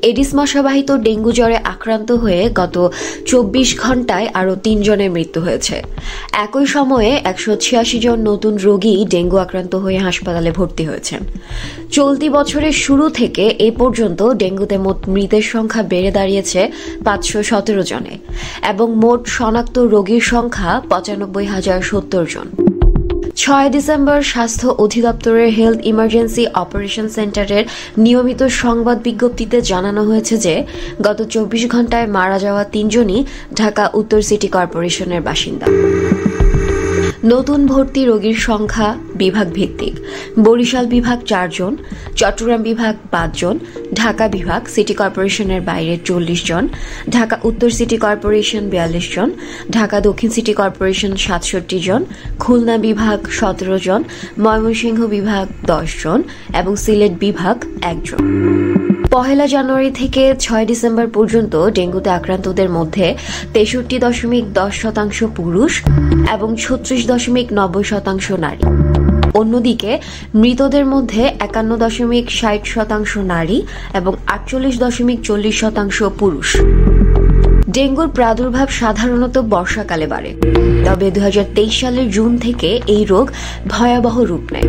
Aedes মশাবাহিত dengue জ্বরে আক্রান্ত হয়ে গত ২৪ ঘণ্টায় আরও ৩ জনের মৃত্যু হয়েছে। একই সময়ে ১৮৬ জন নতুন রোগী ডেঙ্গু আক্রান্ত হয়ে হাসপাতালে ভর্তি হয়েছেন। চলতি বছরের শুরু থেকে এ পর্যন্ত ডেঙ্গুতে মোট মৃতের সংখ্যা বেড়ে দাঁড়িয়েছে ৫১৭ জনে এবং মোট শনাক্ত রোগীর সংখ্যা ৯৫,০৭০ জন। ৬ ডিসেম্বর স্বাস্থ্য অধিদপ্তরের হেলথ ইমার্জেন্সি অপারেশন সেন্টারের নিয়মিত সংবাদ বিজ্ঞপ্তিতে জানানো হয়েছে যে গত ২৪ ঘণ্টায় মারা যাওয়া ৩ জনই ঢাকা উত্তর সিটি কর্পোরেশনের বাসিন্দা। নতুন ভর্তি রোগীর সংখ্যা বিভাগ ভিত্তিক: বরিশাল বিভাগ ৪ জন, চট্টগ্রাম বিভাগ ৫ জন, ঢাকা বিভাগ সিটি কর্পোরেশনের বাইরে ৪০ জন, ঢাকা উত্তর সিটি কর্পোরেশন ৪২ জন, ঢাকা দক্ষিণ সিটি কর্পোরেশন ৬৭ জন, খুলনা বিভাগ ১৭ জন, ময়মনসিংহ বিভাগ ১০ জন এবং সিলেট বিভাগ ১ জন। ১ জানুয়ারি থেকে ৬ ডিসেম্বর পর্যন্ত ডেঙ্গুতে আক্রান্তদের মধ্যে ৬৩.১০% পুরুষ এবং ৩৬.৯০% নারী। অন্যদিকে মৃতদের মধ্যে ৫১.৬০% নারী এবং ৪৮.৪০% পুরুষ। ডেঙ্গুর প্রাদুর্ভাব সাধারণত বর্ষাকালে বাড়ে, তবে ২০২৩ সালের জুন থেকে এই রোগ ভয়াবহ রূপ নেয়।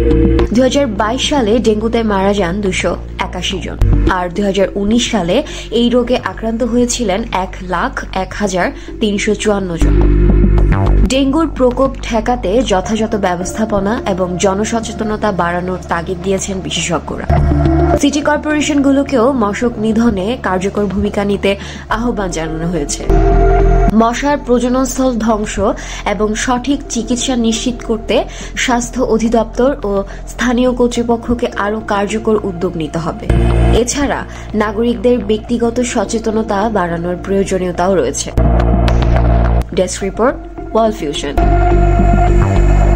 ২০২২ সালে ডেঙ্গুতে মারা যান ২৮১ জন, আর ২০১৯ সালে এই রোগে আক্রান্ত হয়েছিলেন ১,০১,৩৫৪ জন। ডেঙ্গুর প্রকোপ ঠেকাতে যথাযথ ব্যবস্থাপনা এবং জনসচেতনতা বাড়ানোর তাগিদ দিয়েছেন বিশেষজ্ঞরা। সিটি কর্পোরেশনগুলোকেও মশক নিধনে কার্যকর ভূমিকা নিতে আহ্বান জানানো হয়েছে। মশার প্রজননস্থল ধ্বংস এবং সঠিক চিকিৎসা নিশ্চিত করতে স্বাস্থ্য অধিদপ্তর ও স্থানীয় কর্তৃপক্ষকে আরও কার্যকর উদ্যোগ নিতে হবে। এছাড়া নাগরিকদের ব্যক্তিগত সচেতনতা বাড়ানোর প্রয়োজনীয়তাও রয়েছে। Desk report, world vision.